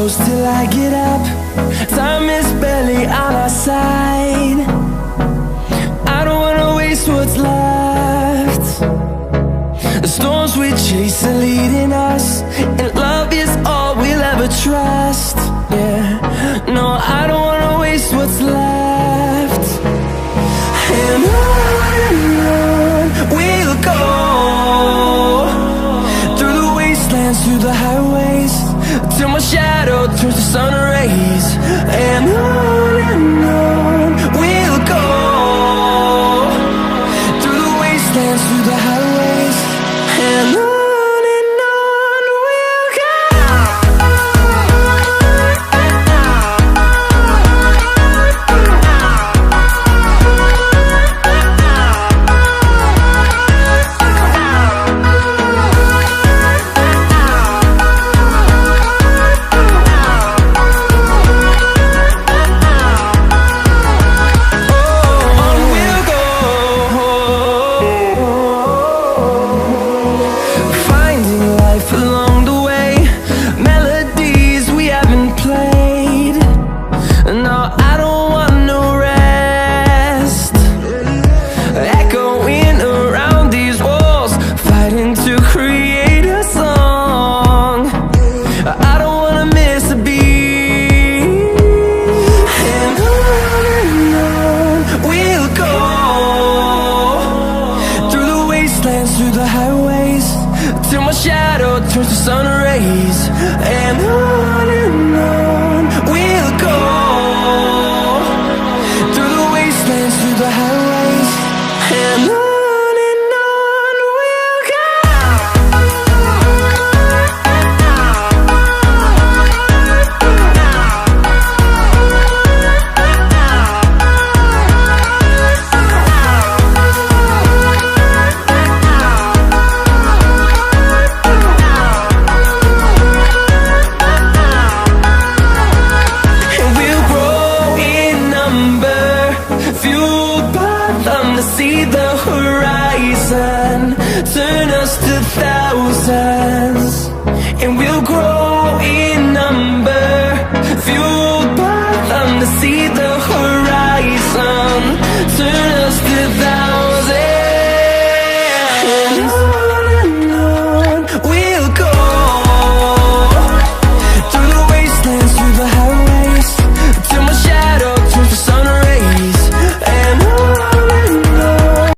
close till I get up. Time is barely on our side. I don't wanna waste what's left. The storms we chase are leading us, and love is all we'll ever trust. Yeah, no, I don't wanna waste what's left. And on we'll go, through the wastelands, through the highways, till my shadow turns to sun rays. And on we'll go, through the wastelands, through the highways, and on we'll go. Through the highways, till my shadow turns to sun rays. And on we'll go, through the wastelands, through the highways, and on we'll go. See the horizon, turn us to thousands, and we'll grow in number, fueled